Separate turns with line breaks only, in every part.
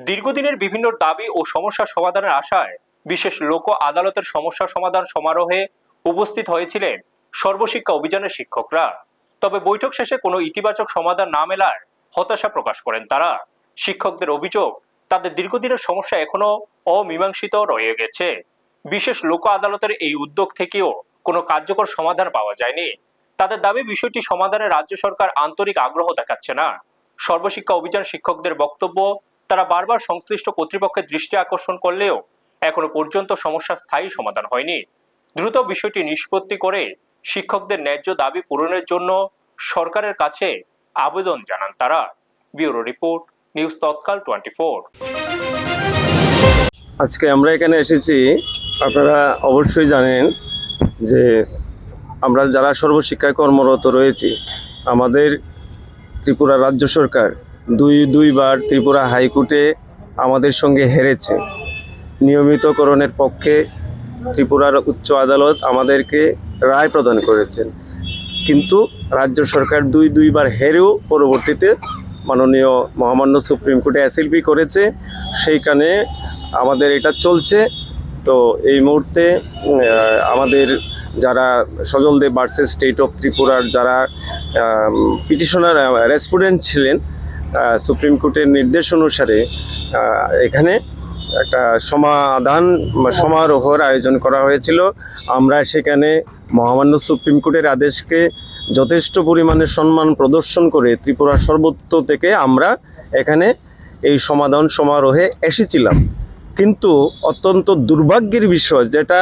দীর্ঘদিনের বিভিন্ন দাবি ও সমস্যা সমাধানের আশায় বিশেষ লোক আদালতের সমস্যা সমাধান সমারোহে উপস্থিত হয়েছিলেন সর্বশিক্ষা অভিযানের শিক্ষকরা। তবে বৈঠক শেষে কোনো ইতিবাচক সমাধান না মেলায় হতাশা প্রকাশ করেন তারা। শিক্ষকদের অভিযোগ, তাদের দীর্ঘদিনের সমস্যা এখনো অমীমাংসিত রয়ে গেছে। বিশেষ লোক আদালতের এই উদ্যোগ থেকেও কোনো কার্যকর সমাধান পাওয়া যায়নি। তাদের দাবি, বিষয়টি সমাধানে রাজ্য সরকার আন্তরিক আগ্রহ দেখাচ্ছে না। সর্বশিক্ষা অভিযান শিক্ষকদের বক্তব্য, তারা বারবার সংশ্লিষ্ট কর্তৃপক্ষের দৃষ্টি আকর্ষণ করলেও এখনো পর্যন্ত সমস্যার স্থায়ী সমাধান হয়নি। দ্রুত বিষয়টি নিষ্পত্তি করে শিক্ষকদের ন্যায্য দাবি পূরণের জন্য সরকারের কাছে আবেদন জানান তারা। ব্যুরো রিপোর্ট, নিউজ তৎকাল 24।
আজকে আমরা এখানে এসেছি, আপনারা অবশ্যই জানেন যে আমরা যারা সর্বশিক্ষায় কর্মরত রয়েছি, আমাদের ত্রিপুরা রাজ্য সরকার দুইবার ত্রিপুরা হাইকোর্টে আমাদের সঙ্গে হেরেছে। নিয়মিতকরণের পক্ষে ত্রিপুরার উচ্চ আদালত আমাদেরকে রায় প্রদান করেছেন, কিন্তু রাজ্য সরকার দুইবার হেরেও পরবর্তীতে মাননীয় মহামান্য সুপ্রিম কোর্টে এসএলপি করেছে। সেইখানে আমাদের এটা চলছে। তো এই মুহূর্তে আমাদের যারা সজলদেব ভার্সেস স্টেট অফ ত্রিপুরার যারা পিটিশনার রেসপন্ডেন্ট ছিলেন, সুপ্রিম কোর্টের নির্দেশ অনুসারে এখানে একটা সমাধান সমারোহের আয়োজন করা হয়েছিল। আমরা সেখানে মহামান্য সুপ্রিম কোর্টের আদেশকে যথেষ্ট পরিমাণে সম্মান প্রদর্শন করে ত্রিপুরার সর্বত্র থেকে আমরা এখানে এই সমাধান সমারোহে এসেছিলাম। কিন্তু অত্যন্ত দুর্ভাগ্যের বিষয়, যেটা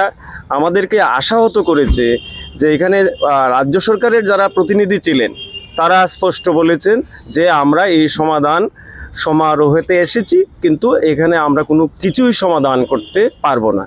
আমাদেরকে আশাহত করেছে, যে এখানে রাজ্য সরকারের যারা প্রতিনিধি ছিলেন তারা স্পষ্ট বলেছেন যে আমরা এই সমাধান সমারোহেতে এসেছি, কিন্তু এখানে আমরা কোনো কিছুই সমাধান করতে পারবো না।